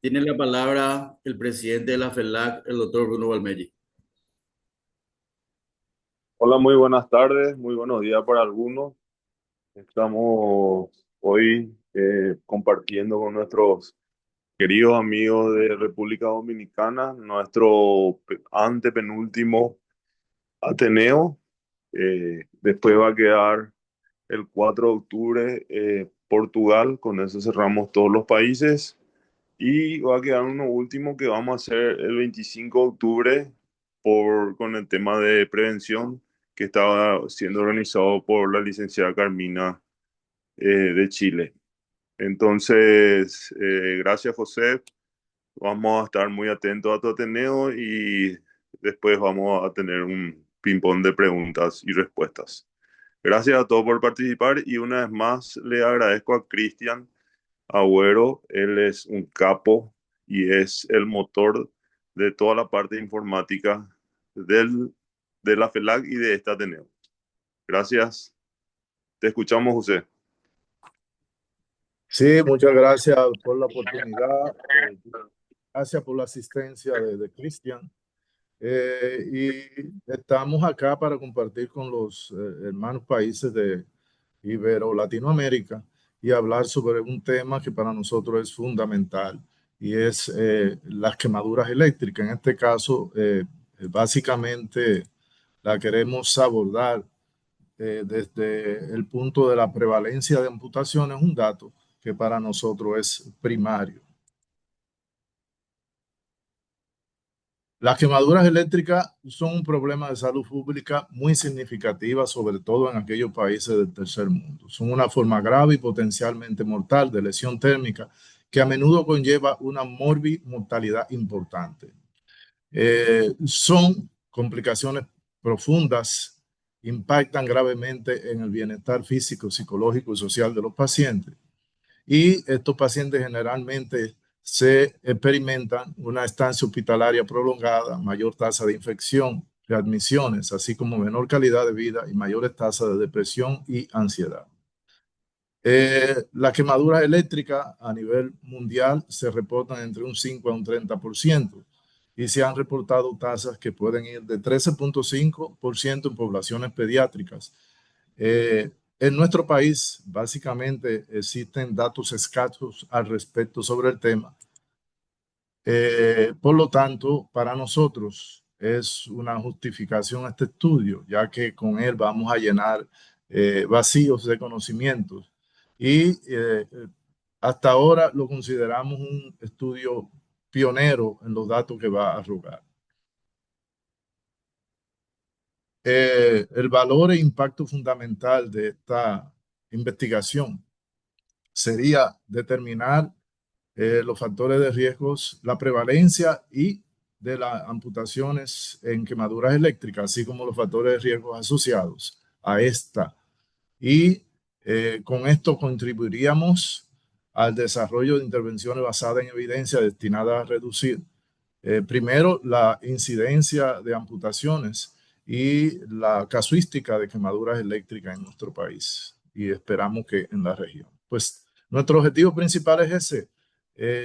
Tiene la palabra el presidente de la FELAC, el doctor Bruno Valmeri. Hola, muy buenas tardes, muy buenos días para algunos. Estamos hoy compartiendo con nuestros queridos amigos de República Dominicana nuestro antepenúltimo Ateneo. Después va a quedar el 4 de octubre Portugal, con eso cerramos todos los países. Y va a quedar uno último que vamos a hacer el 25 de octubre con el tema de prevención que estaba siendo organizado por la licenciada Carmina de Chile. Entonces, gracias José, vamos a estar muy atentos a tu Ateneo y después vamos a tener un ping-pong de preguntas y respuestas. Gracias a todos por participar y una vez más le agradezco a Cristian Agüero. Él es un capo y es el motor de toda la parte informática de la FELAC y de esta Ateneo. Gracias. Te escuchamos, José. Sí, muchas gracias por la oportunidad. Gracias por la asistencia de Cristian. Y estamos acá para compartir con los hermanos países de Ibero-Latinoamérica y hablar sobre un tema que para nosotros es fundamental y es las quemaduras eléctricas. En este caso, básicamente la queremos abordar desde el punto de la prevalencia de amputaciones, un dato que para nosotros es primario. Las quemaduras eléctricas son un problema de salud pública muy significativa, sobre todo en aquellos países del tercer mundo. Son una forma grave y potencialmente mortal de lesión térmica que a menudo conlleva una mortalidad importante. Son complicaciones profundas, impactan gravemente en el bienestar físico, psicológico y social de los pacientes. Y estos pacientes generalmente se experimentan una estancia hospitalaria prolongada, mayor tasa de infección, readmisiones, así como menor calidad de vida y mayores tasas de depresión y ansiedad. Las quemaduras eléctricas a nivel mundial se reportan entre un 5 a un 30% y se han reportado tasas que pueden ir de 13,5% en poblaciones pediátricas. En nuestro país, básicamente, existen datos escasos al respecto sobre el tema. Por lo tanto, para nosotros es una justificación este estudio, ya que con él vamos a llenar vacíos de conocimientos. Y hasta ahora lo consideramos un estudio pionero en los datos que va a arrojar. El valor e impacto fundamental de esta investigación sería determinar los factores de riesgos, la prevalencia y de las amputaciones en quemaduras eléctricas, así como los factores de riesgos asociados a esta. Y con esto contribuiríamos al desarrollo de intervenciones basadas en evidencia destinadas a reducir, primero, la incidencia de amputaciones y la casuística de quemaduras eléctricas en nuestro país y esperamos que en la región. Pues nuestro objetivo principal es ese,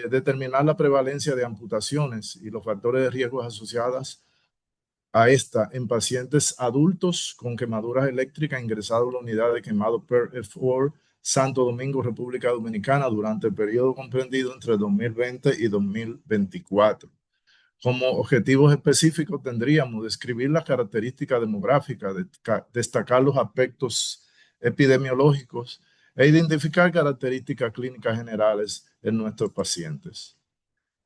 determinar la prevalencia de amputaciones y los factores de riesgo asociados a esta en pacientes adultos con quemaduras eléctricas ingresados a la unidad de quemado PERF4 Santo Domingo, República Dominicana, durante el periodo comprendido entre 2020 y 2024. Como objetivos específicos tendríamos describir las características demográficas, destacar los aspectos epidemiológicos e identificar características clínicas generales en nuestros pacientes.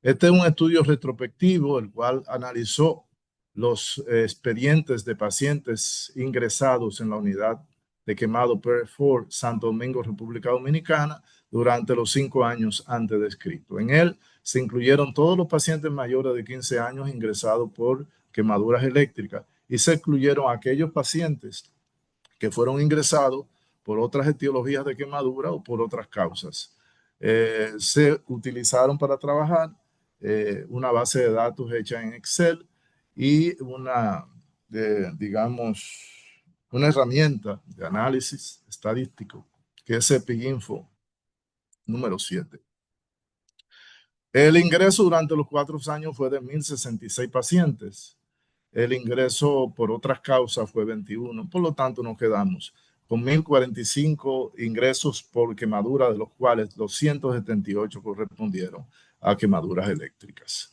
Este es un estudio retrospectivo, el cual analizó los expedientes de pacientes ingresados en la unidad de quemado PERF4 Santo Domingo, República Dominicana, durante los 5 años antes descritos. En él se incluyeron todos los pacientes mayores de 15 años ingresados por quemaduras eléctricas y se excluyeron aquellos pacientes que fueron ingresados por otras etiologías de quemadura o por otras causas. Se utilizaron para trabajar una base de datos hecha en Excel y digamos, una herramienta de análisis estadístico que es EpiInfo número 7. El ingreso durante los 4 años fue de 1.066 pacientes. El ingreso por otras causas fue 21. Por lo tanto, nos quedamos con 1.045 ingresos por quemadura, de los cuales 278 correspondieron a quemaduras eléctricas.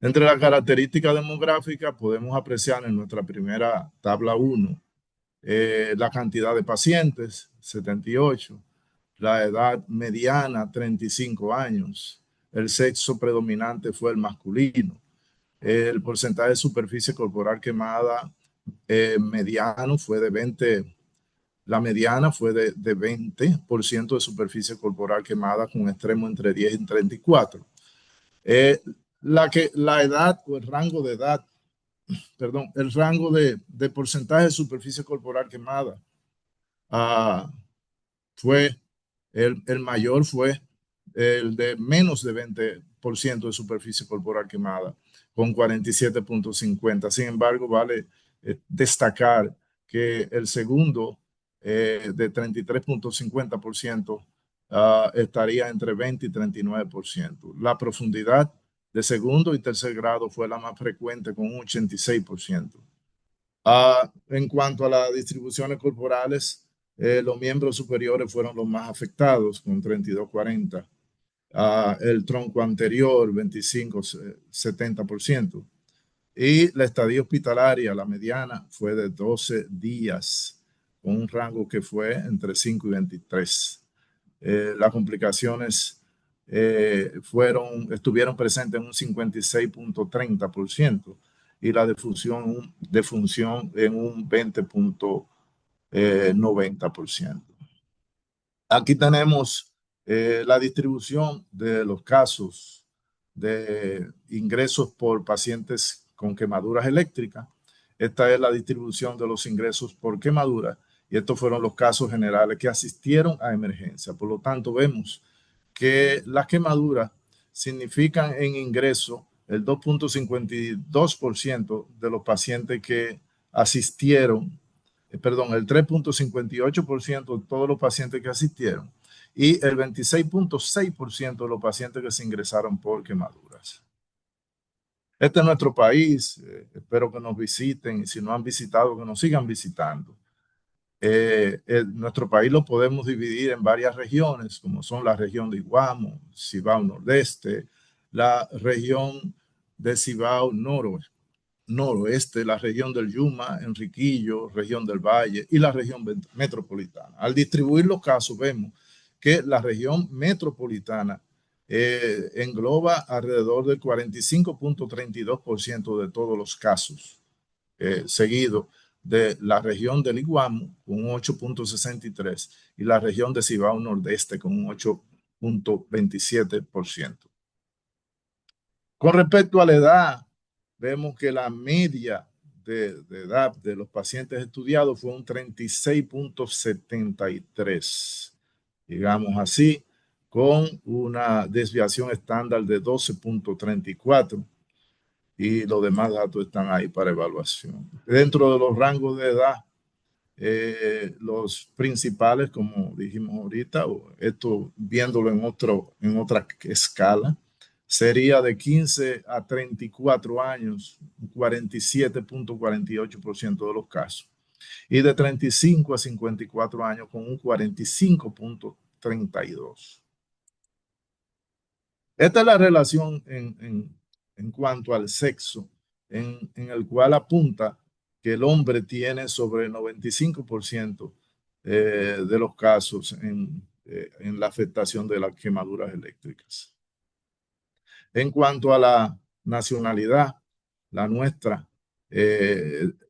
Entre las características demográficas podemos apreciar en nuestra primera tabla 1 la cantidad de pacientes, 78, la edad mediana, 35 años, el sexo predominante fue el masculino, el porcentaje de superficie corporal quemada mediano fue de 20, la mediana fue de 20% de superficie corporal quemada con extremo entre 10 y 34. La edad o el rango de edad, perdón, el rango de porcentaje de superficie corporal quemada fue, el mayor fue el de menos de 20% de superficie corporal quemada, con 47.50. Sin embargo, vale destacar que el segundo, de 33.50%, estaría entre 20 y 39%. La profundidad de segundo y tercer grado fue la más frecuente, con un 86%. En cuanto a las distribuciones corporales, los miembros superiores fueron los más afectados, con 32,40. El tronco anterior, 25,70%. Y la estadía hospitalaria, la mediana, fue de 12 días, con un rango que fue entre 5 y 23. Las complicaciones estuvieron presentes en un 56,30% y la defunción en un 20,90%. Aquí tenemos la distribución de los casos de ingresos por pacientes con quemaduras eléctricas. Esta es la distribución de los ingresos por quemadura y estos fueron los casos generales que asistieron a emergencia. Por lo tanto, vemos que las quemaduras significan en ingreso el 2,52% de los pacientes que asistieron, perdón, el 3,58% de todos los pacientes que asistieron y el 26,6% de los pacientes que se ingresaron por quemaduras. Este es nuestro país, espero que nos visiten y si no han visitado, que nos sigan visitando. Nuestro país lo podemos dividir en varias regiones, como son la región de Iguamo, Cibao Nordeste, la región de Cibao Noroeste, la región del Yuma, Enriquillo, región del Valle y la región metropolitana. Al distribuir los casos, vemos que la región metropolitana engloba alrededor del 45,32% de todos los casos, seguido de la región del Iguamo con un 8,63% y la región de Cibao Nordeste con un 8,27%. Con respecto a la edad, vemos que la media de edad de los pacientes estudiados fue un 36,73, digamos así, con una desviación estándar de 12,34 y los demás datos están ahí para evaluación. Dentro de los rangos de edad, los principales, como dijimos ahorita, esto viéndolo en otra escala, sería de 15 a 34 años, 47,48% de los casos, y de 35 a 54 años con un 45,32%. Esta es la relación en cuanto al sexo, en el cual apunta que el hombre tiene sobre el 95% de los casos en la afectación de las quemaduras eléctricas. En cuanto a la nacionalidad, la nuestra,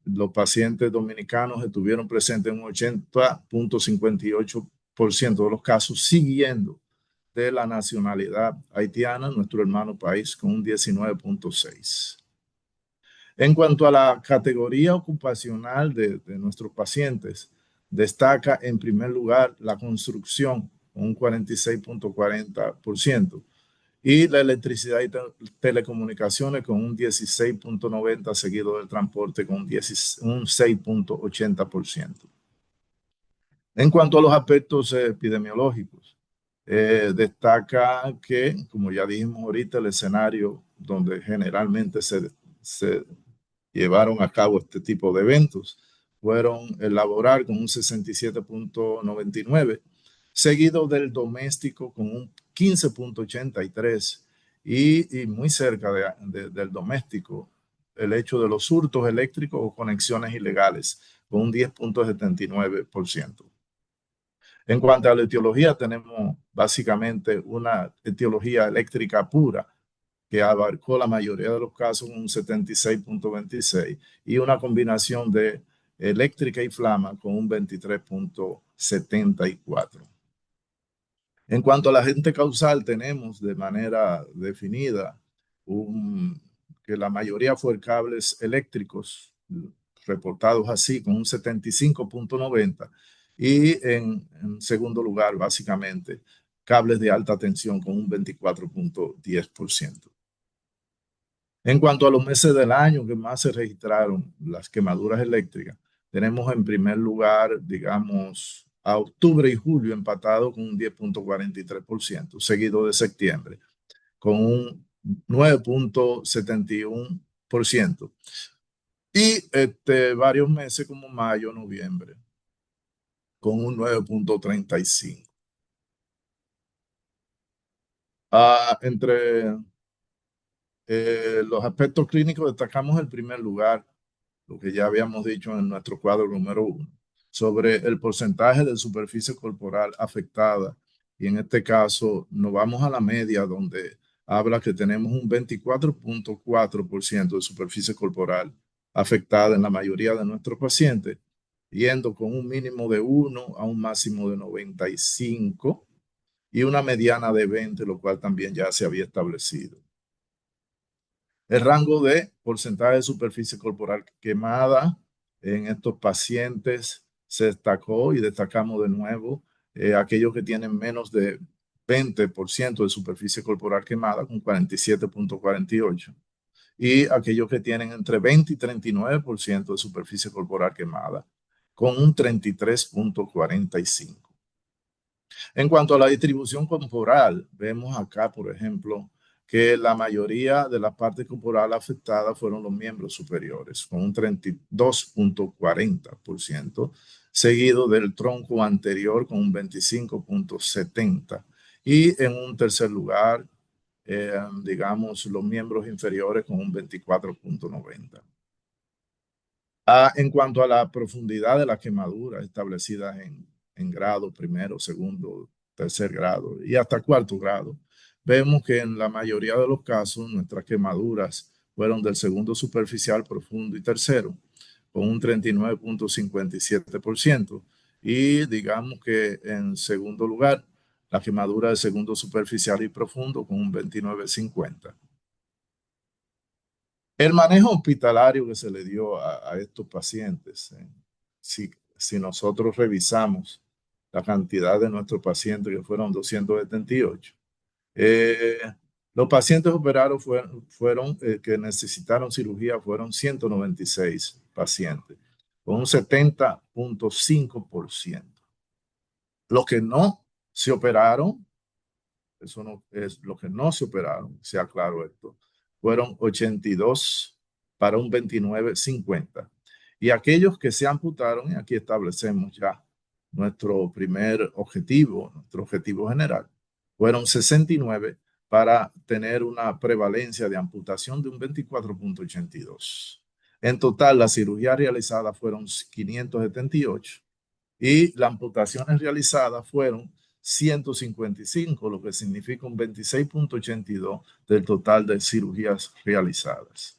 los pacientes dominicanos estuvieron presentes en un 80,58% de los casos, siguiendo de la nacionalidad haitiana, nuestro hermano país, con un 19,6%. En cuanto a la categoría ocupacional de nuestros pacientes, destaca en primer lugar la construcción, con un 46,40%, y la electricidad y telecomunicaciones con un 16,90%, seguido del transporte con un 6,80%. En cuanto a los aspectos epidemiológicos, Destaca que, como ya dijimos ahorita, el escenario donde generalmente se llevaron a cabo este tipo de eventos fueron el laboral con un 67.99, seguido del doméstico con un 15.83 y muy cerca del doméstico el hecho de los hurtos eléctricos o conexiones ilegales con un 10.79%. En cuanto a la etiología, tenemos básicamente una etiología eléctrica pura que abarcó la mayoría de los casos, un 76.26, y una combinación de eléctrica y flama con un 23.74. En cuanto a la agente causal, tenemos de manera definida que la mayoría fue cables eléctricos, reportados así, con un 75.90, y en segundo lugar, básicamente, cables de alta tensión con un 24.10%. En cuanto a los meses del año que más se registraron las quemaduras eléctricas, tenemos en primer lugar, digamos, a octubre y julio empatado con un 10.43%, seguido de septiembre con un 9.71%. Y varios meses como mayo, noviembre, con un 9.35%. Entre los aspectos clínicos destacamos el primer lugar, lo que ya habíamos dicho en nuestro cuadro número 1, sobre el porcentaje de superficie corporal afectada. Y en este caso nos vamos a la media donde habla que tenemos un 24.4% de superficie corporal afectada en la mayoría de nuestros pacientes, yendo con un mínimo de 1 a un máximo de 95 y una mediana de 20, lo cual también ya se había establecido. El rango de porcentaje de superficie corporal quemada en estos pacientes se destacó y destacamos de nuevo aquellos que tienen menos de 20% de superficie corporal quemada con 47.48 y aquellos que tienen entre 20 y 39% de superficie corporal quemada con un 33.45. En cuanto a la distribución corporal, vemos acá, por ejemplo, que la mayoría de las partes corporales afectadas fueron los miembros superiores, con un 32.40%, seguido del tronco anterior con un 25.70%, y en un tercer lugar, digamos, los miembros inferiores con un 24.90%. En cuanto a la profundidad de las quemaduras establecidas en grado primero, segundo, tercer grado y hasta cuarto grado, vemos que en la mayoría de los casos nuestras quemaduras fueron del segundo superficial, profundo y tercero, con un 39.57%. Y digamos que en segundo lugar, la quemadura del segundo superficial y profundo con un 29.50%. El manejo hospitalario que se le dio a estos pacientes, si nosotros revisamos la cantidad de nuestros pacientes, que fueron 278, los pacientes operados fueron que necesitaron cirugía fueron 196 pacientes, con un 70.5%. Los que no se operaron, eso no es lo que no se operaron, sea claro esto, fueron 82 para un 29.50. Y aquellos que se amputaron, y aquí establecemos ya nuestro primer objetivo, nuestro objetivo general, fueron 69 para tener una prevalencia de amputación de un 24.82. En total, las cirugías realizadas fueron 578 y las amputaciones realizadas fueron 155, lo que significa un 26.82 del total de cirugías realizadas.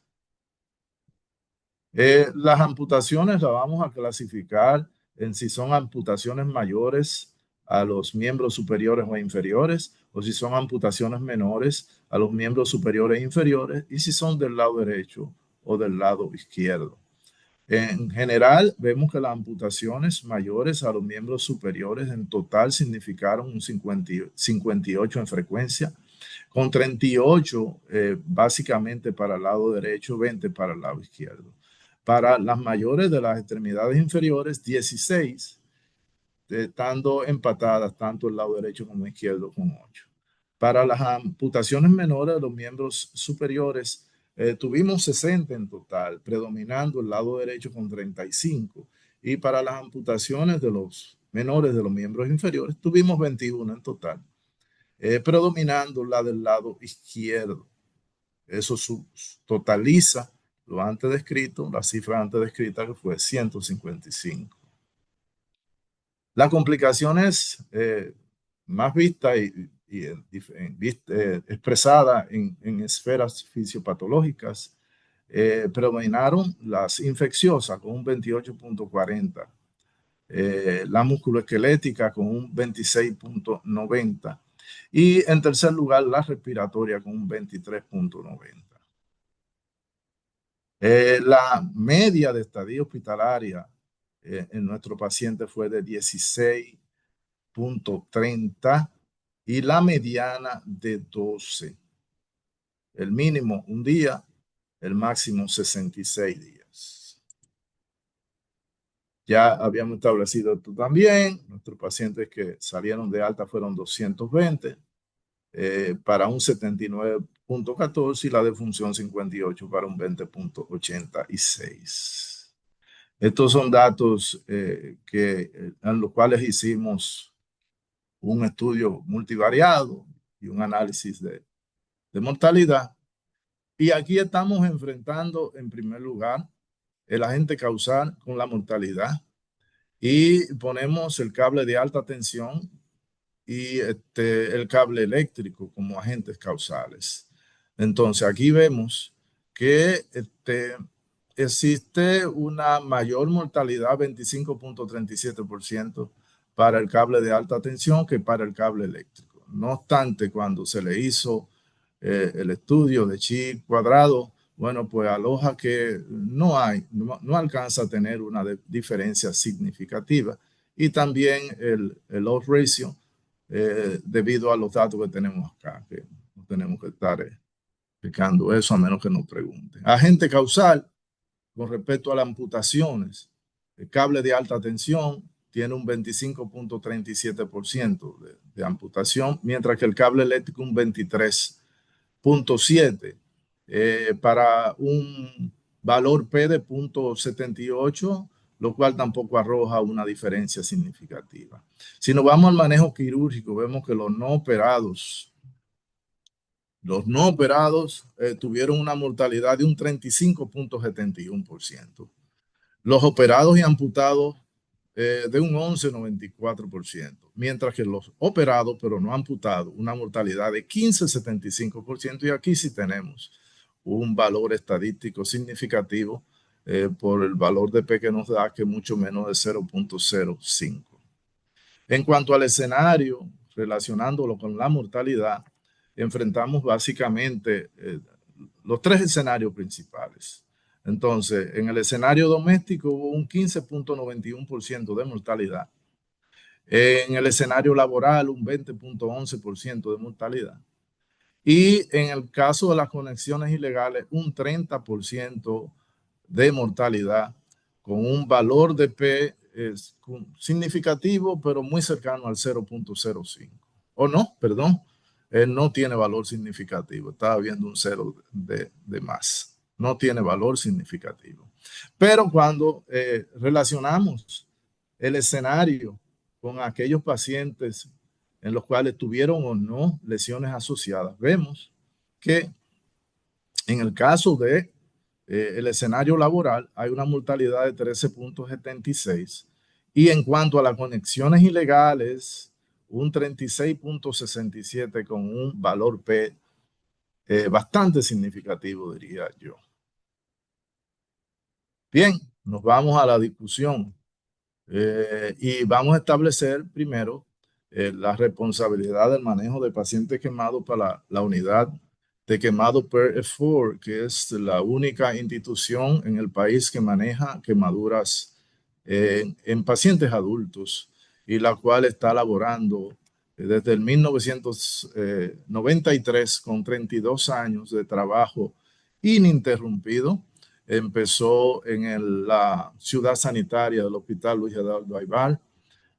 Las amputaciones las vamos a clasificar en si son amputaciones mayores a los miembros superiores o inferiores, o si son amputaciones menores a los miembros superiores e inferiores, y si son del lado derecho o del lado izquierdo. En general, vemos que las amputaciones mayores a los miembros superiores en total significaron un 58 en frecuencia, con 38 básicamente para el lado derecho, 20 para el lado izquierdo. Para las mayores de las extremidades inferiores, 16 estando empatadas tanto el lado derecho como el izquierdo con 8. Para las amputaciones menores de los miembros superiores, tuvimos 60 en total, predominando el lado derecho con 35. Y para las amputaciones de los menores de los miembros inferiores, tuvimos 21 en total, predominando la del lado izquierdo. Eso totaliza lo antes descrito, la cifra antes descrita que fue 155. Las complicaciones más vistas y expresadas en esferas fisiopatológicas predominaron las infecciosas con un 28.40, la musculoesquelética con un 26.90 y en tercer lugar la respiratoria con un 23.90. La media de estadía hospitalaria en nuestro paciente fue de 16.30 y la mediana de 12. El mínimo un día, el máximo 66 días. Ya habíamos establecido esto también. Nuestros pacientes que salieron de alta fueron 220 para un 79.14 y la defunción 58 para un 20.86. Estos son datos en los cuales hicimos un estudio multivariado y un análisis de mortalidad. Y aquí estamos enfrentando, en primer lugar, el agente causal con la mortalidad y ponemos el cable de alta tensión y el cable eléctrico como agentes causales. Entonces, aquí vemos que existe una mayor mortalidad, 25.37%, para el cable de alta tensión que para el cable eléctrico. No obstante, cuando se le hizo el estudio de chi cuadrado, bueno, pues aloja que no alcanza a tener una diferencia significativa. Y también el odds ratio, debido a los datos que tenemos acá, que no tenemos que estar explicando eso a menos que nos pregunten. Agente causal, con respecto a las amputaciones, el cable de alta tensión tiene un 25.37% de amputación, mientras que el cable eléctrico un 23.7%, para un valor P de 0.78, lo cual tampoco arroja una diferencia significativa. Si nos vamos al manejo quirúrgico, vemos que los no operados tuvieron una mortalidad de un 35.71%. Los operados y amputados de un 11.94%, mientras que los operados pero no amputados, una mortalidad de 15.75%, y aquí sí tenemos un valor estadístico significativo por el valor de P que nos da, que es mucho menos de 0.05. En cuanto al escenario, relacionándolo con la mortalidad, enfrentamos básicamente los tres escenarios principales. Entonces, en el escenario doméstico hubo un 15.91% de mortalidad. En el escenario laboral, un 20.11% de mortalidad. Y en el caso de las conexiones ilegales, un 30% de mortalidad, con un valor de P significativo, pero muy cercano al 0.05. O no, perdón, no tiene valor significativo. Estaba viendo un 0 de más. No tiene valor significativo. Pero cuando relacionamos el escenario con aquellos pacientes en los cuales tuvieron o no lesiones asociadas, vemos que en el caso de el escenario laboral hay una mortalidad de 13.76 y en cuanto a las conexiones ilegales, un 36.67 con un valor P bastante significativo, diría yo. Bien, nos vamos a la discusión y vamos a establecer primero la responsabilidad del manejo de pacientes quemados para la unidad de quemado per F4, que es la única institución en el país que maneja quemaduras en pacientes adultos y la cual está laborando desde el 1993 con 32 años de trabajo ininterrumpido. Empezó en la ciudad sanitaria del Hospital Luis Eduardo Aybar,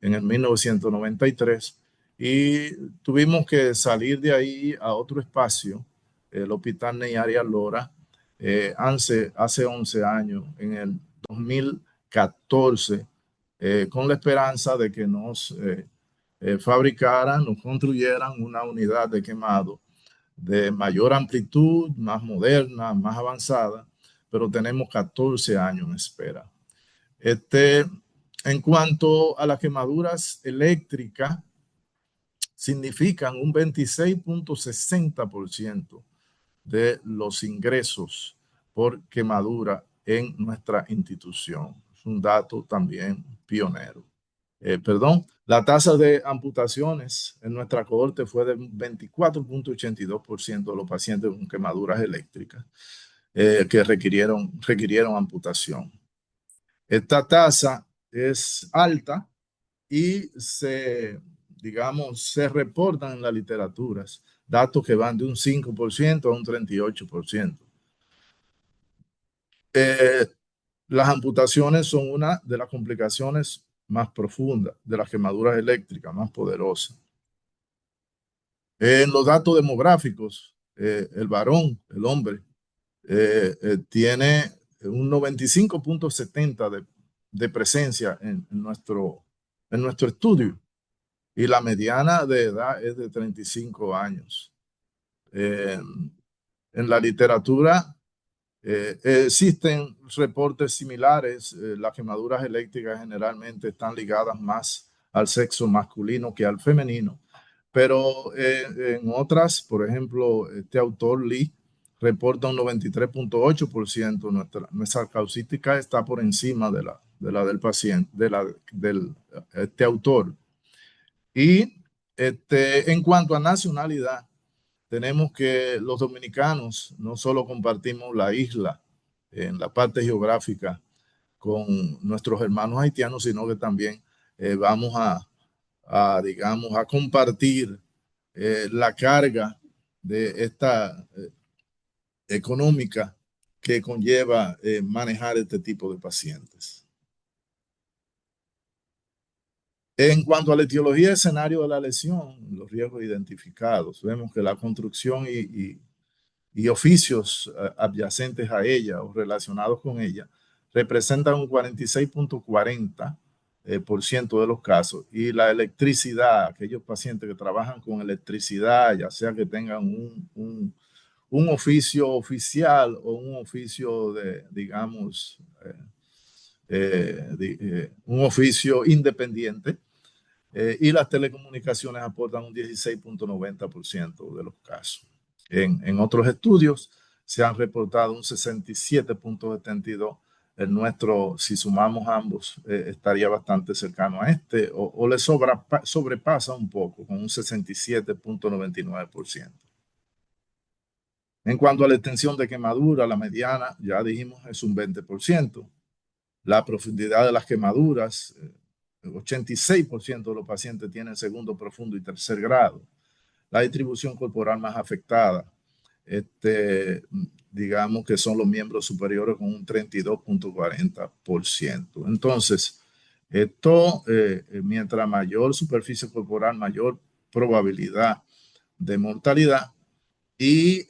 en el 1993 y tuvimos que salir de ahí a otro espacio, el Hospital Ney Arias Lora, hace 11 años, en el 2014, con la esperanza de que nos fabricaran, nos construyeran una unidad de quemado de mayor amplitud, más moderna, más avanzada, pero tenemos 14 años en espera. En cuanto a las quemaduras eléctricas, significan un 26.60% de los ingresos por quemadura en nuestra institución. Es un dato también pionero. La tasa de amputaciones en nuestra cohorte fue de 24.82% de los pacientes con quemaduras eléctricas que requirieron amputación. Esta tasa es alta y se reportan en las literaturas datos que van de un 5% a un 38%. Las amputaciones son una de las complicaciones más profundas de las quemaduras eléctricas, más poderosas. En los datos demográficos, el varón, el hombre, tiene un 95.70% de presencia en nuestro estudio y la mediana de edad es de 35 años. En la literatura existen reportes similares. Las quemaduras eléctricas generalmente están ligadas más al sexo masculino que al femenino, pero en otras, por ejemplo, este autor Lee reporta un 93.8%. Nuestra causística está por encima de la del paciente, este autor. Y en cuanto a nacionalidad, tenemos que los dominicanos no solo compartimos la isla en la parte geográfica con nuestros hermanos haitianos, sino que también vamos digamos, a compartir la carga de esta económica que conlleva manejar este tipo de pacientes. En cuanto a la etiología y escenario de la lesión, los riesgos identificados, vemos que la construcción y oficios adyacentes a ella o relacionados con ella representan un 46.40% de los casos, y la electricidad, aquellos pacientes que trabajan con electricidad, ya sea que tengan un oficio oficial o un oficio de, digamos, un oficio independiente, y las telecomunicaciones aportan un 16.90% de los casos. En otros estudios se han reportado un 67.72%. El nuestro, si sumamos ambos, estaría bastante cercano a este o le sobrepasa un poco con un 67.99%. En cuanto a la extensión de quemadura, la mediana, ya dijimos, es un 20%. La profundidad de las quemaduras, el 86% de los pacientes tienen segundo profundo y tercer grado. La distribución corporal más afectada, digamos que son los miembros superiores con un 32.40%. Entonces, mientras mayor superficie corporal, mayor probabilidad de mortalidad. Y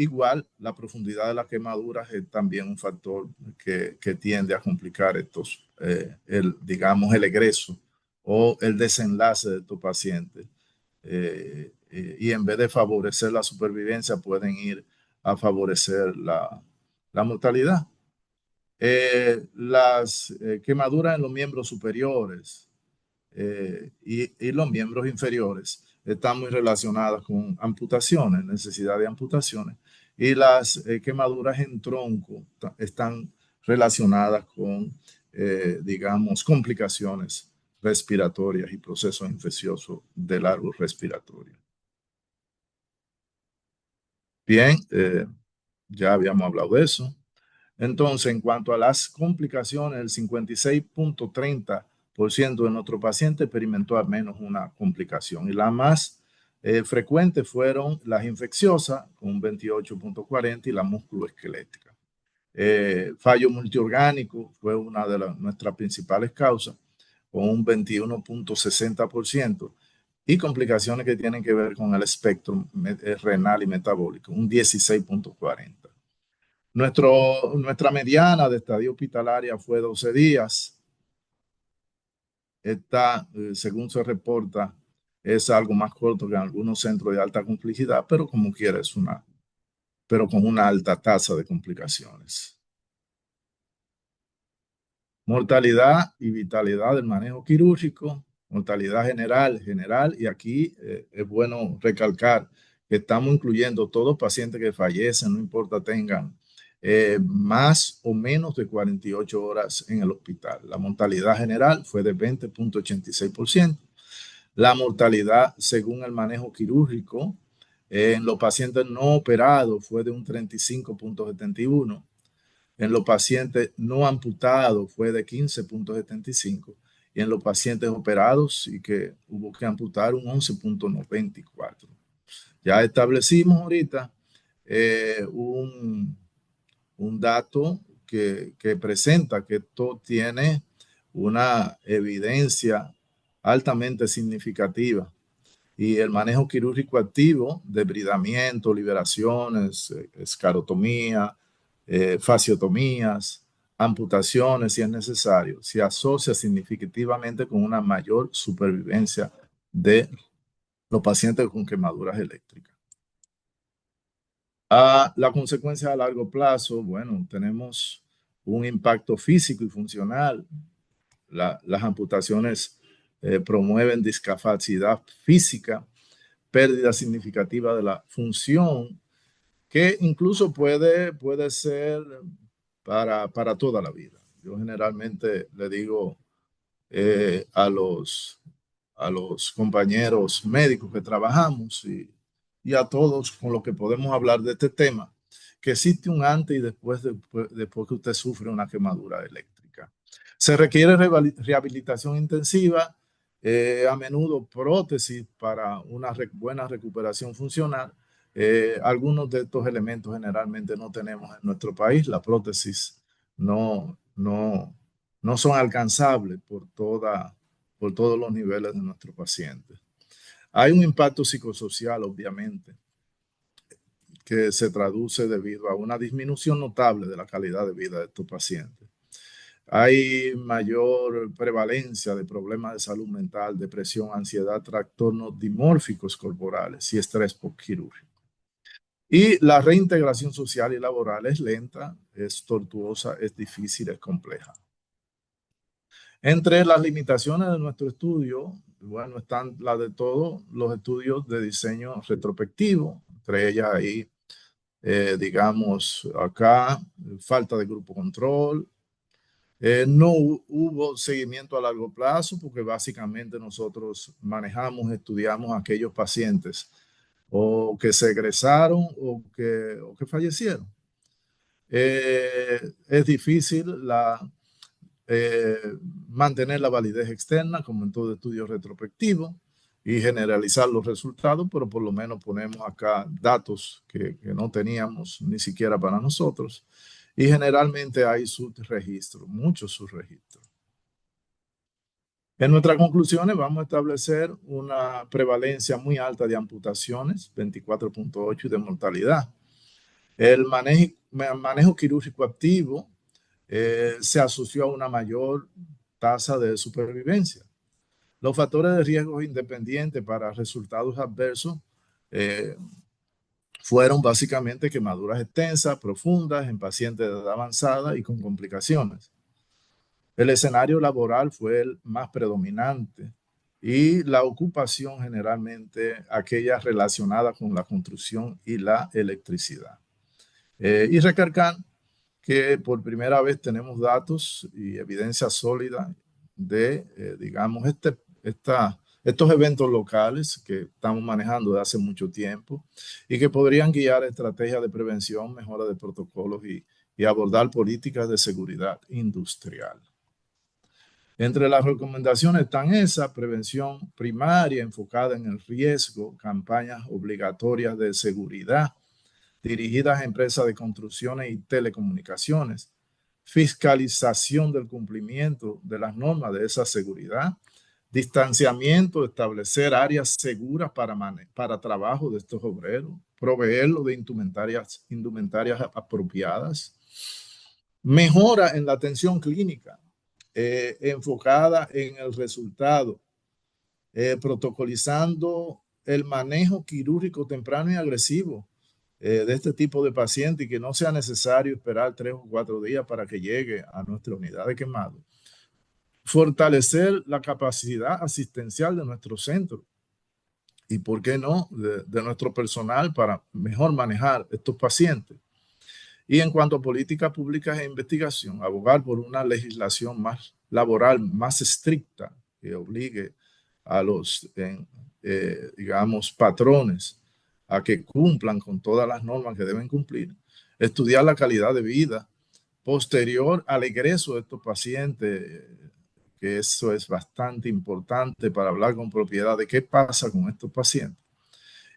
igual la profundidad de las quemaduras es también un factor que tiende a complicar digamos, el egreso o el desenlace de estos pacientes. Y en vez de favorecer la supervivencia, pueden ir a favorecer la mortalidad. Las quemaduras en los miembros superiores y los miembros inferiores están muy relacionadas con amputaciones, necesidad de amputaciones, y las quemaduras en tronco están relacionadas con, digamos, complicaciones respiratorias y procesos infecciosos de largo respiratorio. Bien, ya habíamos hablado de eso. Entonces, en cuanto a las complicaciones, el 56.30% de nuestros pacientes experimentó al menos una complicación, y las más frecuentes fueron las infecciosas con un 28.40% y la musculoesquelética. Fallo multiorgánico fue una de nuestras principales causas, con un 21.60%, y complicaciones que tienen que ver con el espectro renal y metabólico, un 16.40%. Nuestra mediana de estadía hospitalaria fue 12 días. Esta, según se reporta, es algo más corto que en algunos centros de alta complejidad, pero como quiera pero con una alta tasa de complicaciones. Mortalidad y vitalidad del manejo quirúrgico, mortalidad general, y aquí es bueno recalcar que estamos incluyendo todos pacientes que fallecen, no importa tengan más o menos de 48 horas en el hospital. La mortalidad general fue de 20.86%. La mortalidad según el manejo quirúrgico en los pacientes no operados fue de un 35.71%. En los pacientes no amputados fue de 15.75%, y en los pacientes operados y que hubo que amputar un 11.94%. Ya establecimos ahorita un dato que presenta que esto tiene una evidencia altamente significativa, y el manejo quirúrgico activo, debridamiento, liberaciones, escarotomía, fasciotomías, amputaciones si es necesario, se asocia significativamente con una mayor supervivencia de los pacientes con quemaduras eléctricas. La consecuencia a largo plazo, bueno, tenemos un impacto físico y funcional. Las amputaciones promueven discapacidad física, pérdida significativa de la función, que incluso puede ser para toda la vida. Yo generalmente le digo a los compañeros médicos que trabajamos y a todos con los que podemos hablar de este tema, que existe un antes y después que usted sufre una quemadura eléctrica. Se requiere rehabilitación intensiva, a menudo prótesis para una buena recuperación funcional. Algunos de estos elementos generalmente no tenemos en nuestro país. La prótesis no son alcanzables por todos los niveles de nuestros pacientes. Hay un impacto psicosocial, obviamente, que se traduce debido a una disminución notable de la calidad de vida de estos pacientes. Hay mayor prevalencia de problemas de salud mental, depresión, ansiedad, trastornos dimórficos corporales y estrés postquirúrgico. Y la reintegración social y laboral es lenta, es tortuosa, es difícil, es compleja. Entre las limitaciones de nuestro estudio, bueno, están las de todos los estudios de diseño retrospectivo, entre ellas ahí, digamos, acá, falta de grupo control. No hubo seguimiento a largo plazo porque básicamente nosotros manejamos, estudiamos a aquellos pacientes o que se egresaron o que fallecieron. Es difícil mantener la validez externa, como en todo estudio retrospectivo, y generalizar los resultados, pero por lo menos ponemos acá datos que no teníamos ni siquiera para nosotros, y generalmente hay subregistros, muchos subregistros. En nuestras conclusiones vamos a establecer una prevalencia muy alta de amputaciones, 24.8%, y de mortalidad. El manejo quirúrgico activo se asoció a una mayor tasa de supervivencia. Los factores de riesgo independientes para resultados adversos fueron básicamente quemaduras extensas, profundas, en pacientes de edad avanzada y con complicaciones. El escenario laboral fue el más predominante y la ocupación generalmente aquella relacionada con la construcción y la electricidad. Y recalcar que por primera vez tenemos datos y evidencia sólida de, digamos, estos eventos locales que estamos manejando desde hace mucho tiempo y que podrían guiar estrategias de prevención, mejora de protocolos y abordar políticas de seguridad industrial. Entre las recomendaciones están esa prevención primaria enfocada en el riesgo, campañas obligatorias de seguridad dirigidas a empresas de construcciones y telecomunicaciones, fiscalización del cumplimiento de las normas de esa seguridad, distanciamiento, establecer áreas seguras para trabajo de estos obreros, proveerlo de indumentarias apropiadas, mejora en la atención clínica, enfocada en el resultado, protocolizando el manejo quirúrgico temprano y agresivo de este tipo de paciente y que no sea necesario esperar 3 o 4 días para que llegue a nuestra unidad de quemado. Fortalecer la capacidad asistencial de nuestro centro y, ¿por qué no?, de nuestro personal para mejor manejar estos pacientes. Y en cuanto a políticas públicas e investigación, abogar por una legislación más laboral, más estricta, que obligue a los, digamos, patrones a que cumplan con todas las normas que deben cumplir. Estudiar la calidad de vida posterior al egreso de estos pacientes, que eso es bastante importante para hablar con propiedad de qué pasa con estos pacientes.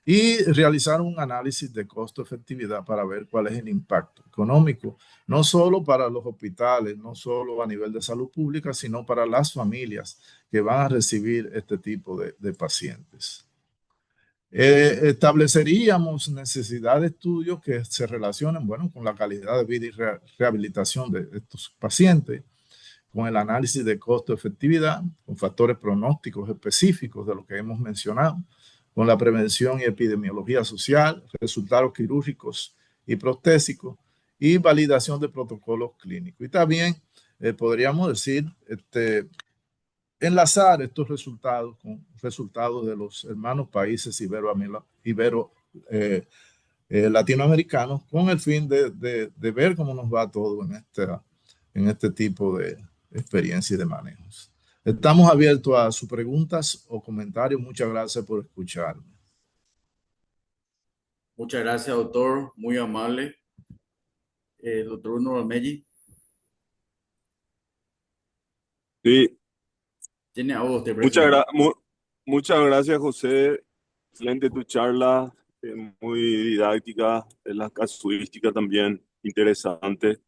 Y realizar un análisis de costo-efectividad para ver cuál es el impacto económico, no solo para los hospitales, no solo a nivel de salud pública, sino para las familias que van a recibir este tipo de pacientes. Estableceríamos necesidad de estudios que se relacionen, bueno, con la calidad de vida y rehabilitación de estos pacientes, con el análisis de costo-efectividad, con factores pronósticos específicos de lo que hemos mencionado, con la prevención y epidemiología social, resultados quirúrgicos y prostésicos y validación de protocolos clínicos. Y también podríamos decir, enlazar estos resultados con resultados de los hermanos países latinoamericanos con el fin de ver cómo nos va todo en este tipo de experiencia y de manejos. Estamos abiertos a sus preguntas o comentarios. Muchas gracias por escucharme. Muchas gracias, doctor. Muy amable. Doctor Bruno Ramelli, Sí, tiene a usted, muchas, presidente. muchas gracias, José. Excelente tu charla, muy didáctica, la casuística también interesante.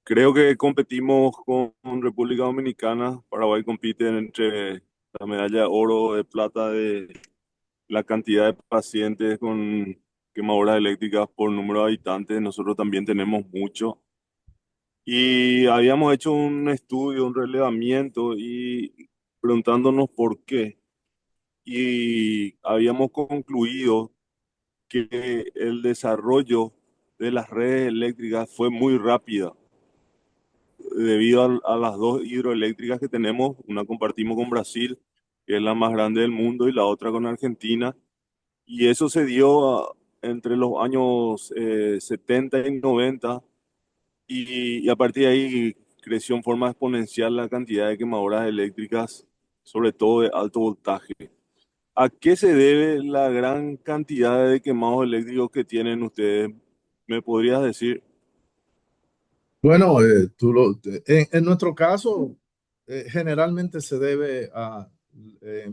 Creo que competimos con República Dominicana. Paraguay compite entre la medalla de oro, de plata, de la cantidad de pacientes con quemaduras eléctricas por número de habitantes. Nosotros también tenemos mucho. Y habíamos hecho un estudio, un relevamiento y preguntándonos por qué. Y habíamos concluido que el desarrollo de las redes eléctricas fue muy rápido debido a las dos hidroeléctricas que tenemos. Una compartimos con Brasil, que es la más grande del mundo, y la otra con Argentina. Y eso se dio entre los años 70 y 90, y a partir de ahí creció en forma exponencial la cantidad de quemadoras eléctricas, sobre todo de alto voltaje. ¿A qué se debe la gran cantidad de quemados eléctricos que tienen ustedes? ¿Me podrías decir? Bueno, en nuestro caso, generalmente se debe a, eh,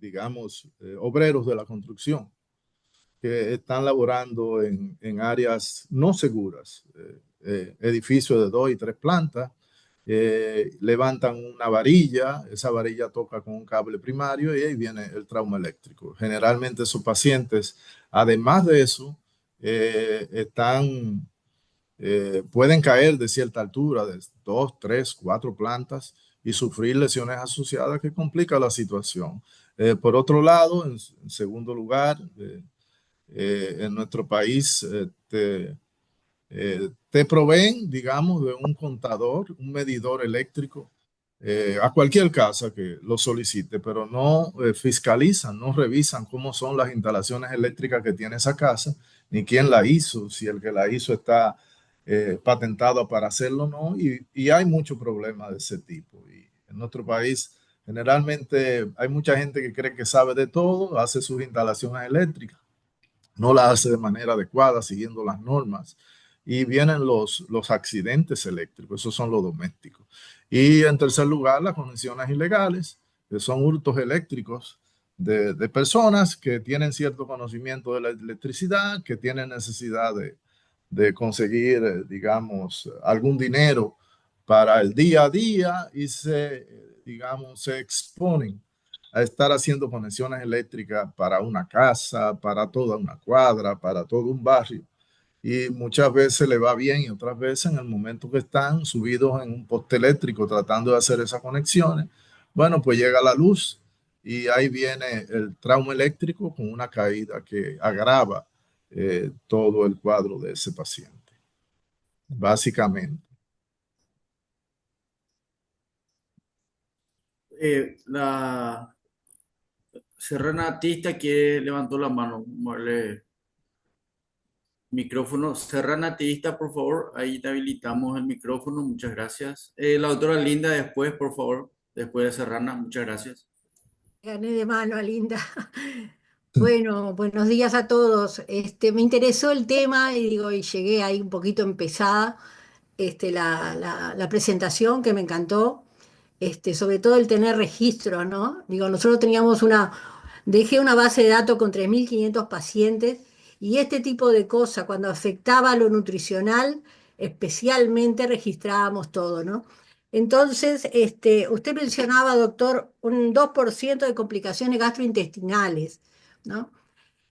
digamos, obreros de la construcción que están laborando en áreas no seguras, edificios de 2 y 3 plantas, levantan una varilla, esa varilla toca con un cable primario y ahí viene el trauma eléctrico. Generalmente esos pacientes, además de eso, pueden caer de cierta altura, de 2, 3, 4 plantas y sufrir lesiones asociadas que complica la situación. Por otro lado, en segundo lugar, en nuestro país te proveen, digamos, de un contador, un medidor eléctrico a cualquier casa que lo solicite, pero no fiscalizan, no revisan cómo son las instalaciones eléctricas que tiene esa casa, ni quién la hizo, si el que la hizo está patentado para hacerlo o no, y hay muchos problemas de ese tipo. Y en nuestro país generalmente hay mucha gente que cree que sabe de todo, hace sus instalaciones eléctricas, no la hace de manera adecuada, siguiendo las normas. Y vienen los accidentes eléctricos, esos son los domésticos. Y en tercer lugar, las conexiones ilegales, que son hurtos eléctricos de personas que tienen cierto conocimiento de la electricidad, que tienen necesidad de conseguir, digamos, algún dinero para el día a día y digamos, se exponen a estar haciendo conexiones eléctricas para una casa, para toda una cuadra, para todo un barrio. Y muchas veces le va bien y otras veces en el momento que están subidos en un poste eléctrico tratando de hacer esas conexiones, bueno, pues llega la luz y ahí viene el trauma eléctrico con una caída que agrava todo el cuadro de ese paciente, básicamente. La Serrana Artista que levantó la mano. Moverle micrófono. Serrana Artista, por favor. Ahí te habilitamos el micrófono. Muchas gracias. La doctora Linda después, por favor. Después de Serrana. Muchas gracias. Gané de mano, Linda. Bueno, buenos días a todos. Me interesó el tema y digo, y llegué ahí un poquito empezada, la presentación que me encantó, sobre todo el tener registro, ¿no? Digo, nosotros dejé una base de datos con 3.500 pacientes y este tipo de cosas, cuando afectaba a lo nutricional, especialmente registrábamos todo, ¿no? Entonces, usted mencionaba, doctor, un 2% de complicaciones gastrointestinales, ¿no?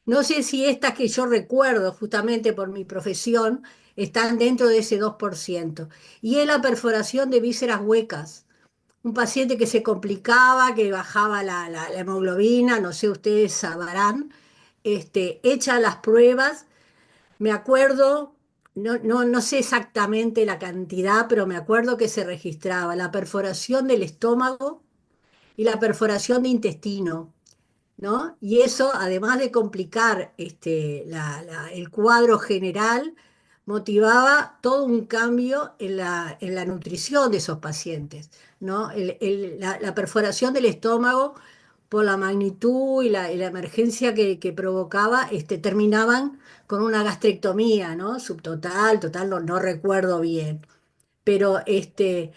No sé si estas que yo recuerdo justamente por mi profesión están dentro de ese 2%. Y es la perforación de vísceras huecas. Un paciente que se complicaba, que bajaba la hemoglobina, no sé, ustedes sabrán, hecha las pruebas, me acuerdo, no sé exactamente la cantidad, pero me acuerdo que se registraba la perforación del estómago y la perforación de intestino, ¿no? Y eso, además de complicar el cuadro general, motivaba todo un cambio en la nutrición de esos pacientes, ¿no? La perforación del estómago, por la magnitud y la emergencia que provocaba, terminaban con una gastrectomía, ¿no? Subtotal, total, no recuerdo bien. Pero ese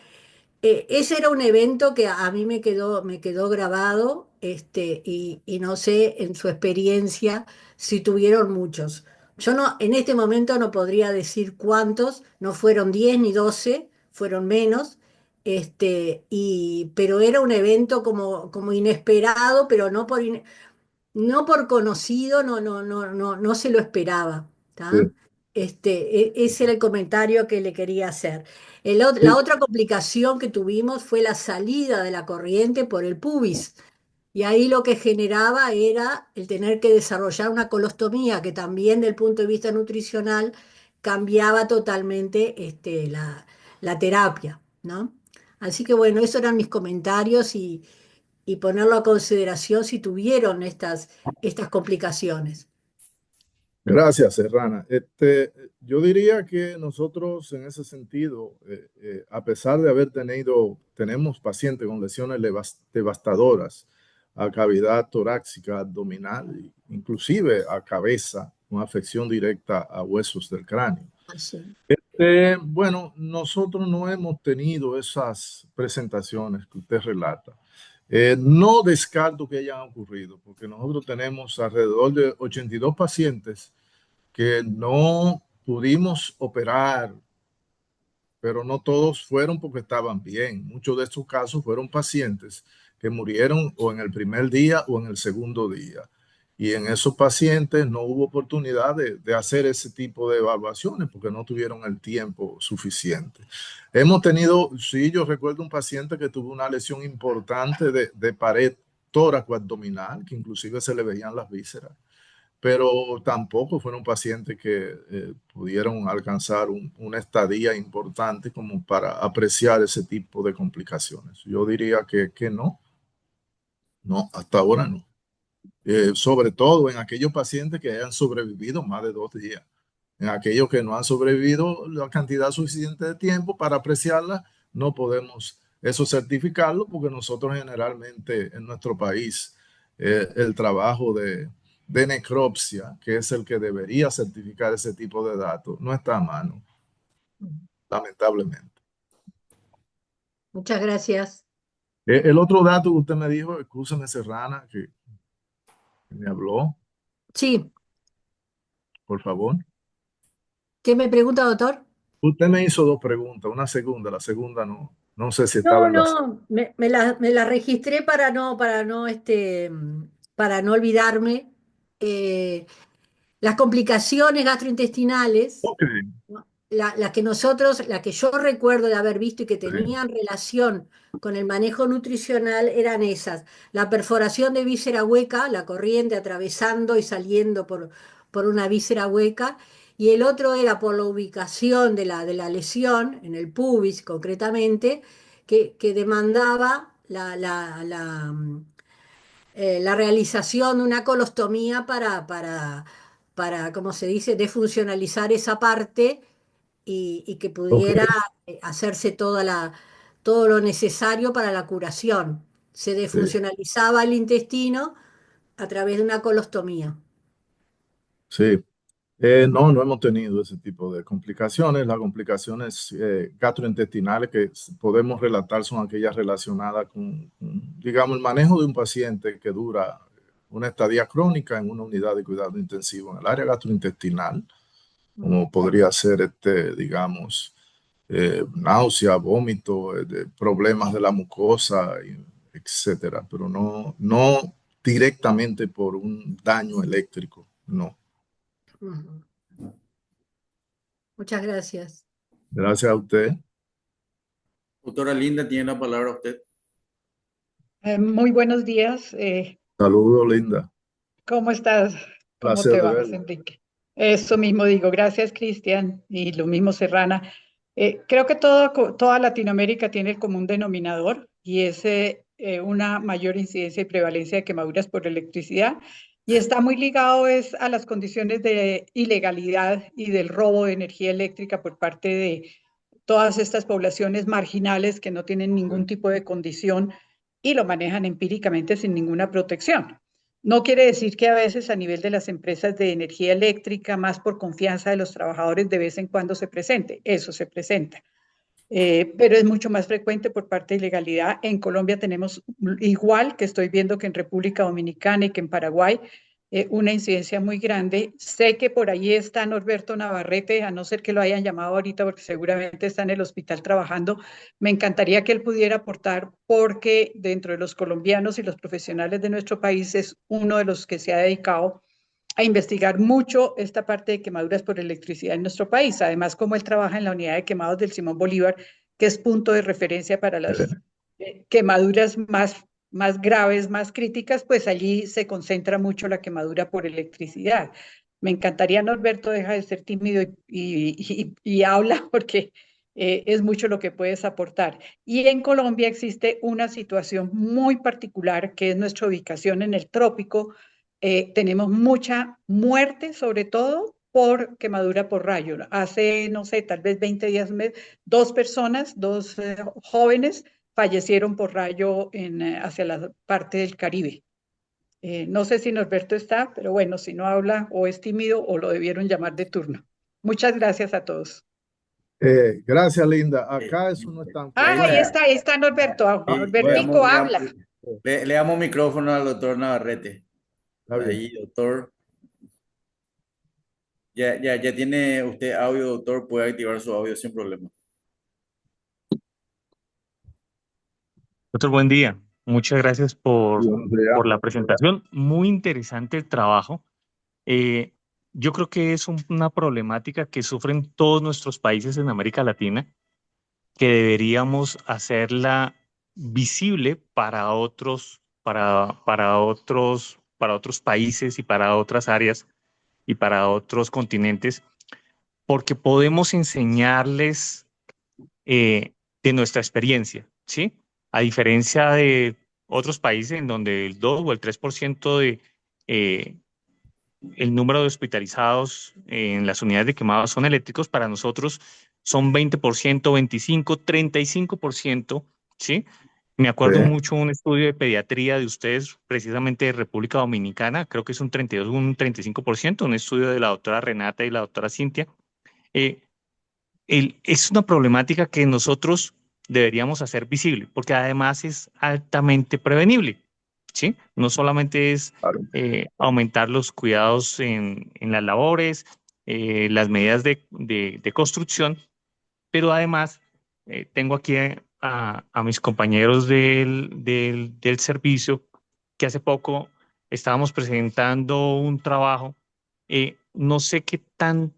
era un evento que a mí me quedó grabado, y no sé en su experiencia si tuvieron muchos. Yo no, en este momento no podría decir cuántos, no fueron 10 ni 12, fueron menos, pero era un evento como inesperado, pero no por conocido, no se lo esperaba, ¿tá? Sí. Ese era el comentario que le quería hacer. La Sí, otra complicación que tuvimos fue la salida de la corriente por el pubis. Y ahí lo que generaba era el tener que desarrollar una colostomía que también, del punto de vista nutricional, cambiaba totalmente la terapia, ¿no? Así que bueno, esos eran mis comentarios y ponerlo a consideración si tuvieron estas complicaciones. gracias, Serrana. Yo diría que nosotros en ese sentido, a pesar de tenemos pacientes con lesiones devastadoras a cavidad torácica, abdominal, inclusive a cabeza, con afección directa a huesos del cráneo. Así. Bueno, nosotros no hemos tenido esas presentaciones que usted relata. No descarto que hayan ocurrido, porque nosotros tenemos alrededor de 82 pacientes que no pudimos operar, pero no todos fueron porque estaban bien. Muchos de estos casos fueron pacientes que murieron o en el primer día o en el segundo día. Y en esos pacientes no hubo oportunidad de hacer ese tipo de evaluaciones porque no tuvieron el tiempo suficiente. Hemos tenido, sí, yo recuerdo un paciente que tuvo una lesión importante de pared tóraco-abdominal, que inclusive se le veían las vísceras, pero tampoco fueron pacientes que pudieron alcanzar una estadía importante como para apreciar ese tipo de complicaciones. Yo diría que no, no, hasta ahora no. Sobre todo en aquellos pacientes que hayan sobrevivido más de 2 días. En aquellos que no han sobrevivido la cantidad suficiente de tiempo para apreciarla, no podemos eso certificarlo porque nosotros generalmente en nuestro país el trabajo de necropsia, que es el que debería certificar ese tipo de datos, no está a mano, lamentablemente. Muchas gracias. El otro dato que usted me dijo, escúcheme Serrana, que me habló, Sí, por favor. ¿qué me pregunta, doctor? Usted me hizo dos preguntas, una segunda, la segunda no sé si estaba No, en la... no, me la registré para no olvidarme. Eh, las complicaciones gastrointestinales, Ok, ¿no? La que yo recuerdo de haber visto y que sí, tenían relación con el manejo nutricional eran esas: la perforación de víscera hueca, la corriente atravesando y saliendo por una víscera hueca, y el otro era por la ubicación de la lesión, en el pubis concretamente, que demandaba la realización de una colostomía para, ¿cómo se dice?, defuncionalizar esa parte y que ok, pudiera hacerse todo lo necesario para la curación. Se sí, defuncionalizaba el intestino a través de una colostomía. sí. No hemos tenido ese tipo de complicaciones. Las complicaciones gastrointestinales que podemos relatar son aquellas relacionadas digamos, el manejo de un paciente que dura una estadía crónica en una unidad de cuidado intensivo en el área gastrointestinal, Mm, como podría ser, digamos, náusea, vómito, problemas de la mucosa, etcétera, pero no directamente por un daño eléctrico, no. ujú. Muchas gracias. Gracias a usted. Doctora Linda, tiene la palabra usted. Muy buenos días. Saludos, Linda. ¿Cómo estás? ¿Cómo Placer te de vas, verlo. Enrique? Eso mismo digo. Gracias, Cristian. Y lo mismo, Serrana. Creo que toda Latinoamérica tiene el común denominador y es una mayor incidencia y prevalencia de quemaduras por electricidad. Y está muy ligado a las condiciones de ilegalidad y del robo de energía eléctrica por parte de todas estas poblaciones marginales que no tienen ningún tipo de condición y lo manejan empíricamente sin ninguna protección. No quiere decir que a veces a nivel de las empresas de energía eléctrica, más por confianza de los trabajadores, de vez en cuando se presente. Eso se presenta. Pero es mucho más frecuente por parte de ilegalidad. En Colombia tenemos, igual que estoy viendo que en República Dominicana y que en Paraguay, una incidencia muy grande. Sé que por ahí está Norberto Navarrete, a no ser que lo hayan llamado ahorita porque seguramente está en el hospital trabajando. Me encantaría que él pudiera aportar porque dentro de los colombianos y los profesionales de nuestro país es uno de los que se ha dedicado a investigar mucho esta parte de quemaduras por electricidad en nuestro país. Además, como él trabaja en la unidad de quemados del Simón Bolívar, que es punto de referencia para las quemaduras más graves, más críticas, pues allí se concentra mucho la quemadura por electricidad. Me encantaría, Norberto, deja de ser tímido y habla porque es mucho lo que puedes aportar. Y en Colombia existe una situación muy particular que es nuestra ubicación en el trópico. Tenemos mucha muerte, sobre todo por quemadura por rayo. Hace, no sé, tal vez 20 días, dos personas, dos jóvenes, fallecieron por rayo hacia la parte del Caribe. No sé si Norberto está, pero bueno, si no habla o es tímido o lo debieron llamar de turno. Muchas gracias a todos. Gracias, Linda. Eh, Acá eso no es tan Ah, Linda, frecuente. ahí está Norberto. y Norbertico, habla. le damos micrófono al doctor Navarrete. Está bien. Ahí, doctor. Ya tiene usted audio, doctor. Puede activar su audio sin problema. Doctor, buen día. Muchas gracias Buenos días. por la presentación. Muy interesante el trabajo. Eh, yo creo que es una problemática que sufren todos nuestros países en América Latina, que deberíamos hacerla visible para otros países y para otras áreas y para otros continentes, porque podemos enseñarles de nuestra experiencia, ¿sí? A diferencia de otros países en donde el 2 o el 3% de eh, el número de hospitalizados en las unidades de quemados son eléctricos, para nosotros son 20%, 25%, 35%, ¿sí? Me Sí, acuerdo mucho un estudio de pediatría de ustedes, precisamente de República Dominicana, creo que es un 32, un 35%, un estudio de la doctora Renata y la doctora Cintia. Eh, es una problemática que nosotros deberíamos hacer visible, porque además es altamente prevenible, ¿sí? No solamente es claro. aumentar los cuidados en las labores, las medidas de construcción, pero además tengo aquí a mis compañeros del servicio que hace poco estábamos presentando un trabajo. No sé qué tan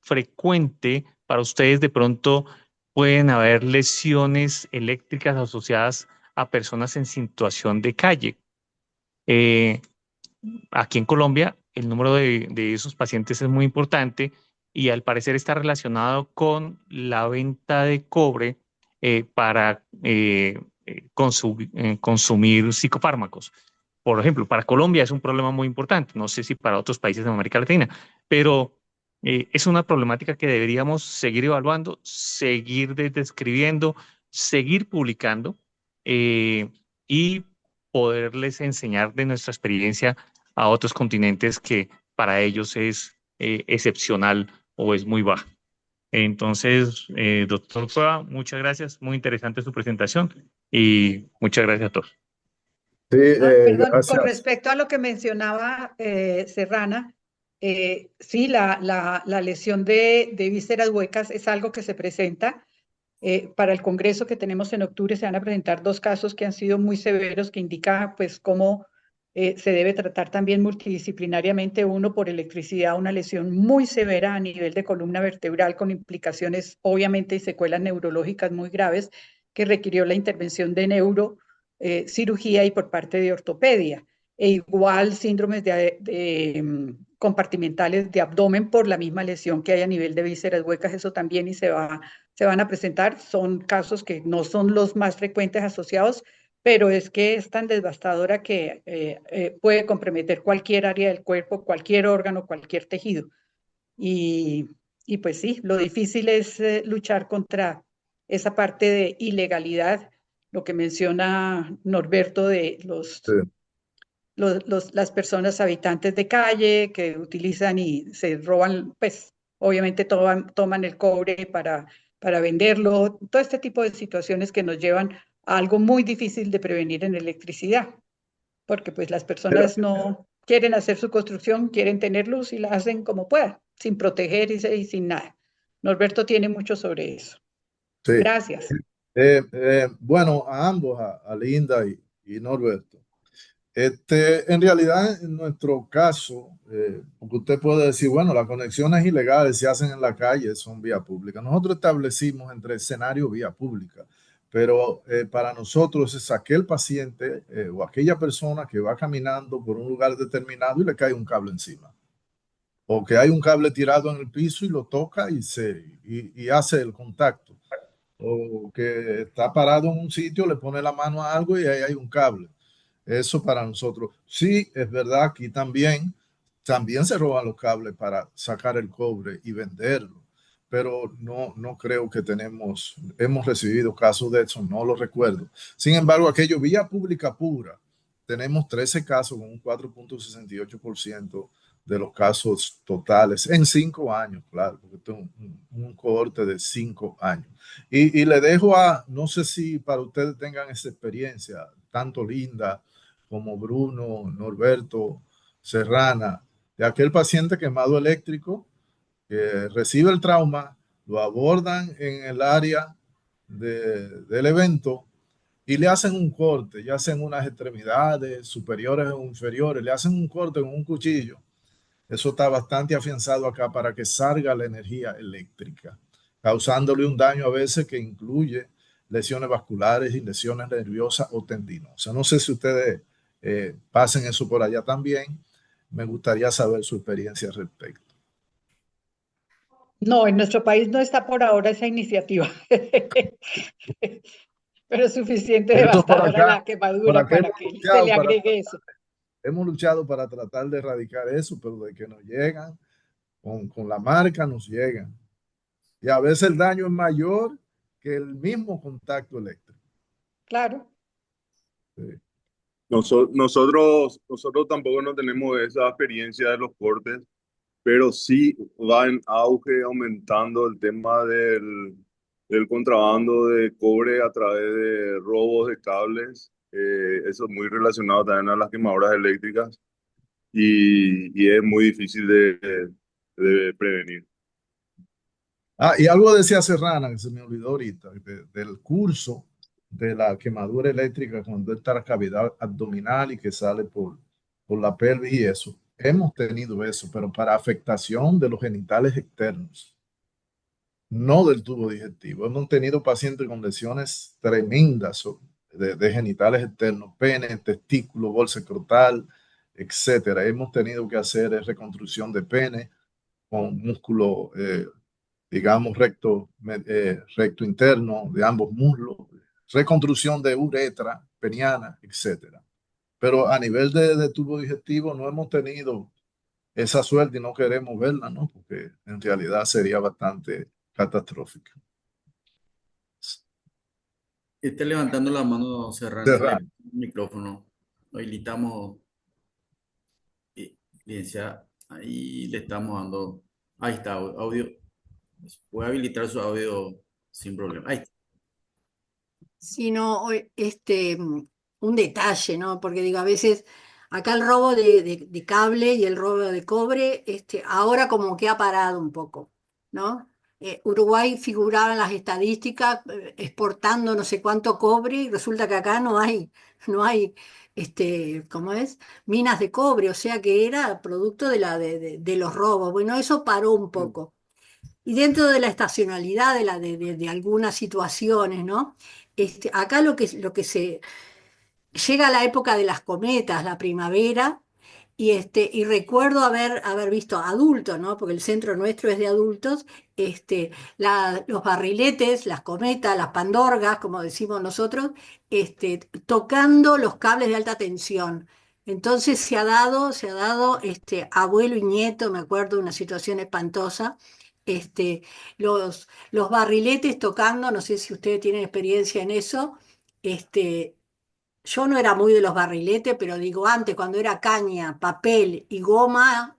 frecuente para ustedes de pronto pueden haber lesiones eléctricas asociadas a personas en situación de calle. Eh, Aquí en Colombia el número de esos pacientes es muy importante y al parecer está relacionado con la venta de cobre para consumir psicofármacos. Por ejemplo, para Colombia es un problema muy importante, no sé si para otros países de América Latina, pero es una problemática que deberíamos seguir evaluando, seguir describiendo, seguir publicando y poderles enseñar de nuestra experiencia a otros continentes que para ellos es excepcional o es muy baja. Entonces, doctor Cueva, muchas gracias, muy interesante su presentación y muchas gracias a todos. Sí, Perdón, con gracias. respecto a lo que mencionaba Serrana, sí, la lesión de vísceras huecas es algo que se presenta. Para el congreso que tenemos en octubre se van a presentar dos casos que han sido muy severos, que indica pues cómo se debe tratar también multidisciplinariamente, uno por electricidad, una lesión muy severa a nivel de columna vertebral con implicaciones obviamente y secuelas neurológicas muy graves que requirió la intervención de neurocirugía y por parte de ortopedia. E igual síndromes compartimentales de abdomen por la misma lesión que hay a nivel de vísceras huecas, eso también y se van a presentar. Son casos que no son los más frecuentes asociados, pero es que es tan devastadora que puede comprometer cualquier área del cuerpo, cualquier órgano, cualquier tejido. Y, y pues sí, lo difícil es luchar contra esa parte de ilegalidad, lo que menciona Norberto de Sí. las personas habitantes de calle que utilizan y se roban, pues obviamente toman el cobre para venderlo, todo este tipo de situaciones que nos llevan a algo muy difícil de prevenir en electricidad, porque pues las Mira, personas no quieren hacer su construcción, quieren tener luz y la hacen como puedan, sin proteger y sin nada. Norberto tiene mucho sobre eso. sí. Gracias. Bueno, a ambos, a Linda y Norberto. En realidad, en nuestro caso, porque usted puede decir, bueno, las conexiones ilegales se hacen en la calle, son vía pública. Nosotros establecimos entre escenario vía pública, pero para nosotros es aquel paciente o aquella persona que va caminando por un lugar determinado y le cae un cable encima. O que hay un cable tirado en el piso y lo toca y hace el contacto. O que está parado en un sitio, le pone la mano a algo y ahí hay un cable. Eso para nosotros. Sí, es verdad, aquí también se roban los cables para sacar el cobre y venderlo, pero no creo que hemos recibido casos de eso, no lo recuerdo. Sin embargo, aquello vía pública pura, tenemos 13 casos con un 4,68% de los casos totales en 5 años, claro, porque esto es un cohorte de 5 años. Y le dejo no sé si para ustedes tengan esa experiencia, tanto Linda como Bruno, Norberto, Serrana, de aquel paciente quemado eléctrico que recibe el trauma, lo abordan en el área del evento y le hacen un corte, ya hacen unas extremidades superiores o inferiores, le hacen un corte con un cuchillo. Eso está bastante afianzado acá para que salga la energía eléctrica, causándole un daño a veces que incluye lesiones vasculares y lesiones nerviosas o tendinosas. No sé si ustedes pasen eso por allá también. Me gustaría saber su experiencia al respecto. No, en nuestro país no está por ahora esa iniciativa, pero es suficiente Eso por devastadora acá, la quemadura para que se le agregue eso. hemos luchado para tratar de erradicar eso, pero de que nos llegan, con la marca nos llegan. Y a veces el daño es mayor que el mismo contacto eléctrico. Claro. Sí. Nosotros tampoco no tenemos esa experiencia de los cortes, pero sí va en auge aumentando el tema del contrabando de cobre a través de robos de cables. Eso es muy relacionado también a las quemaduras eléctricas y es muy difícil de prevenir. Ah, y algo decía Serrana, que se me olvidó ahorita, del curso de la quemadura eléctrica cuando está la cavidad abdominal y que sale por la pelvis y eso. Hemos tenido eso, pero para afectación de los genitales externos, no del tubo digestivo. Hemos tenido pacientes con lesiones tremendas de genitales externos, pene, testículo, bolsa escrotal, etcétera. Hemos tenido que hacer reconstrucción de pene con músculo, digamos, recto interno de ambos muslos, reconstrucción de uretra, peniana, etcétera. Pero a nivel de tubo digestivo no hemos tenido esa suerte y no queremos verla, ¿no? Porque en realidad sería bastante catastrófica. Esté levantando la mano, Serrana, le Cerrar. el micrófono. Habilitamos, evidencia, ahí le estamos dando. Ahí está, audio. Puede habilitar su audio sin problema. Ahí está. Sino un detalle, ¿no? Porque digo, a veces acá el robo de cable y el robo de cobre, ahora como que ha parado un poco, ¿no? Uruguay figuraba en las estadísticas exportando no sé cuánto cobre y resulta que acá no hay, ¿cómo es? Minas de cobre, o sea que era producto de los robos. Bueno, eso paró un poco. Y dentro de la estacionalidad de algunas situaciones, ¿no? Acá lo que se llega a la época de las cometas, la primavera, y recuerdo haber visto adultos, ¿no? Porque el centro nuestro es de adultos, los barriletes, las cometas, las pandorgas, como decimos nosotros, tocando los cables de alta tensión. Entonces se ha dado abuelo y nieto, me acuerdo, una situación espantosa. Los barriletes tocando, no sé si ustedes tienen experiencia en eso. Yo no era muy de los barriletes, pero digo, antes, cuando era caña, papel y goma,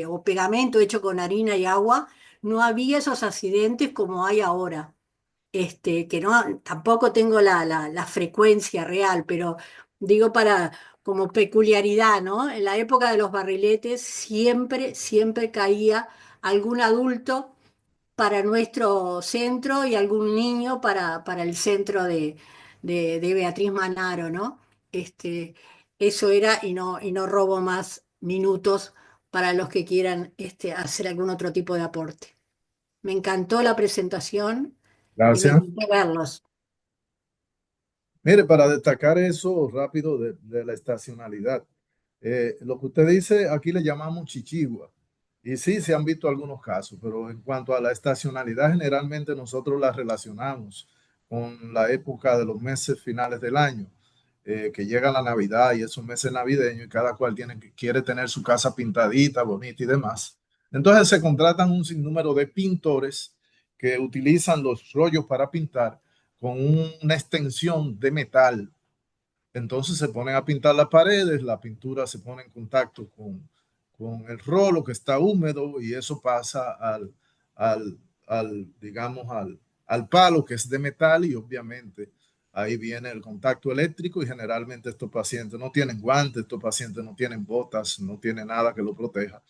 o pegamento hecho con harina y agua, no había esos accidentes como hay ahora. Que no, tampoco tengo la frecuencia real, pero digo como peculiaridad, ¿no? En la época de los barriletes siempre, siempre caía algún adulto para nuestro centro y algún niño para el centro de Beatriz Manaro, ¿no? Este, Eso era, y no robo más minutos para los que quieran hacer algún otro tipo de aporte. Me encantó la presentación y me Gracias. encantó verlos. Mire, para destacar eso rápido de la estacionalidad, lo que usted dice, aquí le llamamos chichigua. Y sí, se han visto algunos casos, pero en cuanto a la estacionalidad, generalmente nosotros la relacionamos con la época de los meses finales del año, que llega la Navidad y esos meses navideños y cada cual quiere tener su casa pintadita, bonita y demás. Entonces se contratan un sinnúmero de pintores que utilizan los rollos para pintar con una extensión de metal. Entonces se ponen a pintar las paredes, la pintura se pone en contacto con el rolo que está húmedo y eso pasa al, digamos, al palo que es de metal y obviamente ahí viene el contacto eléctrico y generalmente estos pacientes no tienen guantes, estos pacientes no tienen botas, no tienen nada que lo proteja.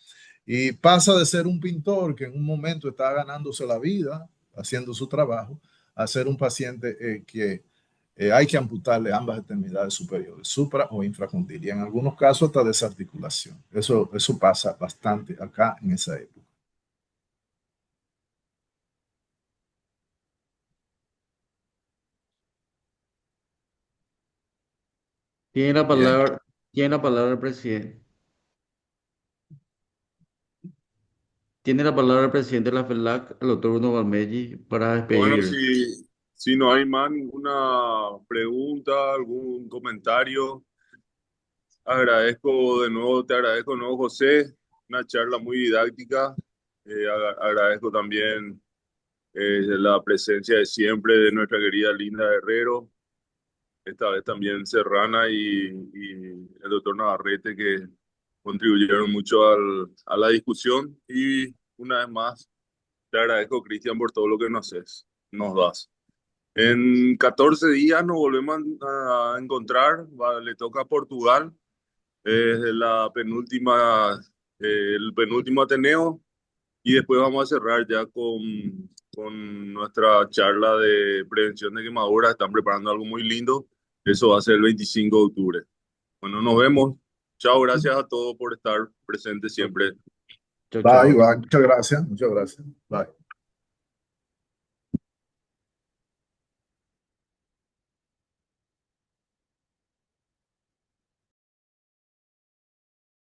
Y pasa de ser un pintor que en un momento está ganándose la vida haciendo su trabajo a ser un paciente que hay que amputarle ambas extremidades superiores, supra o infracondil, y en algunos casos hasta desarticulación. Eso pasa bastante acá en esa época. Tiene la Bien. palabra, tiene la palabra el presidente. Tiene la palabra el presidente de la FELAC, el doctor Bruno Valmelli, para Bueno, despedir. si no hay más ninguna pregunta, algún comentario, agradezco de nuevo, te agradezco de nuevo, José, una charla muy didáctica. Agradezco también la presencia de siempre de nuestra querida Linda Herrero, esta vez también Serrana y el doctor Navarrete, que contribuyeron mucho a la discusión. Y una vez más, te agradezco, Cristian, por todo lo que nos das. En 14 días nos volvemos a encontrar. Le toca a Portugal, es el penúltimo Ateneo. Y después vamos a cerrar ya con nuestra charla de prevención de quemaduras. Están preparando algo muy lindo. Eso va a ser el 25 de octubre. Bueno, nos vemos. Chao, gracias a todos por estar presentes siempre. Chao, Bye, chao. Iván. Muchas gracias. Muchas gracias. Bye.